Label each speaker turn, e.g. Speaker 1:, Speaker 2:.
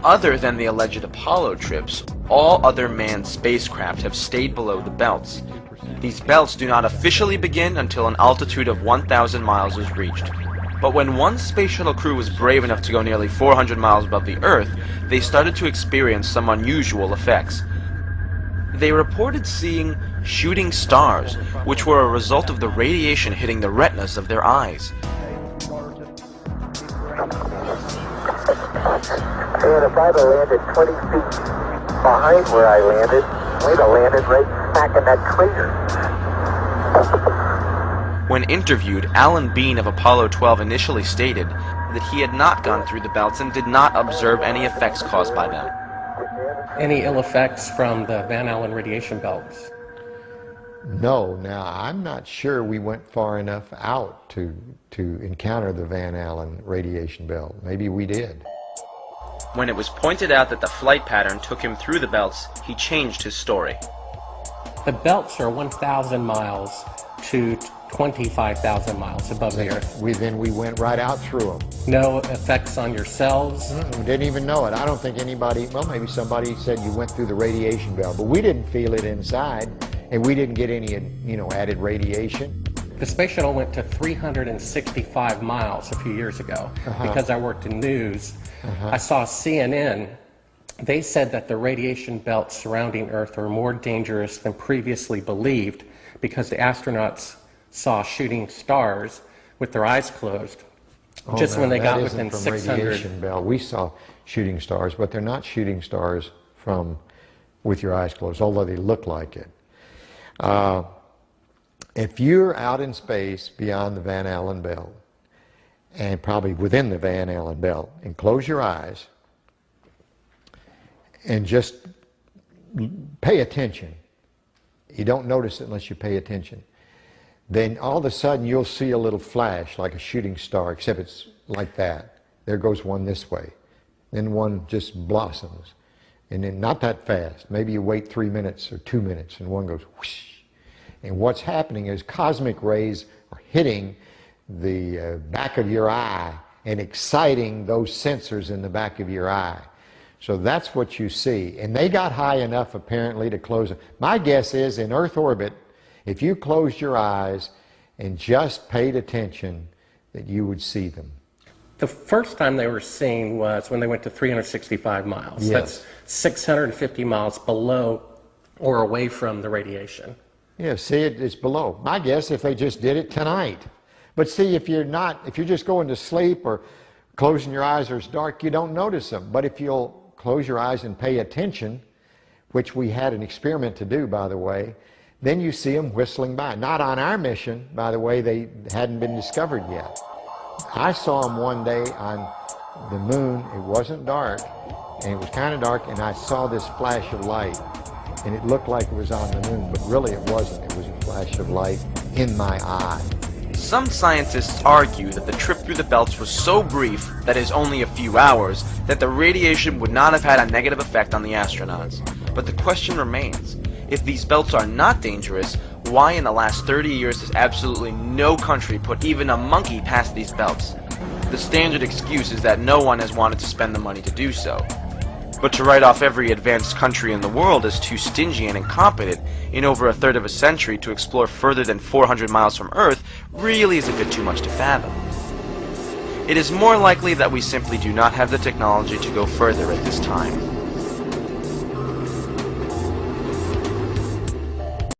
Speaker 1: Other than the alleged Apollo trips, all other manned spacecraft have stayed below the belts. These belts do not officially begin until an altitude of 1,000 miles is reached. But when one space shuttle crew was brave enough to go nearly 400 miles above the Earth, they started to experience some unusual effects. They reported seeing shooting stars, which were a result of the radiation hitting the retinas of their eyes.
Speaker 2: And if I'd have landed 20 feet behind where I landed, we'd have landed right smack in that crater.
Speaker 1: When interviewed, Alan Bean of Apollo 12 initially stated that he had not gone through the belts and did not observe any effects caused by them.
Speaker 3: Any ill effects from the Van Allen radiation belts?
Speaker 4: No. Now, I'm not sure we went far enough out to encounter the Van Allen radiation belt. Maybe we did.
Speaker 1: When it was pointed out that the flight pattern took him through the belts, he changed his story.
Speaker 3: The belts are 1,000 miles to 25,000 miles above the Earth.
Speaker 4: Then we went right out through them.
Speaker 3: No effects on your cells?
Speaker 4: We didn't even know it. I don't think anybody, well, maybe somebody said you went through the radiation belt, but we didn't feel it inside, and we didn't get any, added radiation.
Speaker 3: The space shuttle went to 365 miles a few years ago because I worked in news. I saw CNN. They said that the radiation belts surrounding Earth are more dangerous than previously believed because the astronauts saw shooting stars with their eyes closed just when they got within 600.
Speaker 4: Radiation belt. We saw shooting stars, but they're not shooting stars with your eyes closed, although they look like it. If you're out in space beyond the Van Allen belt, and probably within the Van Allen belt, and close your eyes and just pay attention. You don't notice it unless you pay attention. Then all of a sudden you'll see a little flash like a shooting star, except it's like that. There goes one this way. Then one just blossoms. And then not that fast. Maybe you wait 3 minutes or 2 minutes and one goes whoosh. And what's happening is cosmic rays are hitting the back of your eye and exciting those sensors in the back of your eye. So that's what you see. And they got high enough apparently to close it. My guess is in Earth orbit, if you closed your eyes and just paid attention, that you would see them.
Speaker 3: The first time they were seen was when they went to 365 miles.
Speaker 4: Yes.
Speaker 3: That's 650 miles below or away from the radiation.
Speaker 4: Yeah, see, it's below. My guess if they just did it tonight. But see, if you're just going to sleep or closing your eyes or it's dark, you don't notice them. But if you'll close your eyes and pay attention, which we had an experiment to do, by the way, then you see them whistling by. Not on our mission, by the way, they hadn't been discovered yet. I saw them one day on the moon. It wasn't dark, and it was kind of dark, and I saw this flash of light, and it looked like it was on the moon, but really it wasn't. It was a flash of light in my eye.
Speaker 1: Some scientists argue that the trip through the belts was so brief, that is only a few hours, that the radiation would not have had a negative effect on the astronauts. But the question remains, if these belts are not dangerous, why in the last 30 years has absolutely no country put even a monkey past these belts? The standard excuse is that no one has wanted to spend the money to do so. But to write off every advanced country in the world as too stingy and incompetent in over a third of a century to explore further than 400 miles from Earth really is a bit too much to fathom. It is more likely that we simply do not have the technology to go further at this time.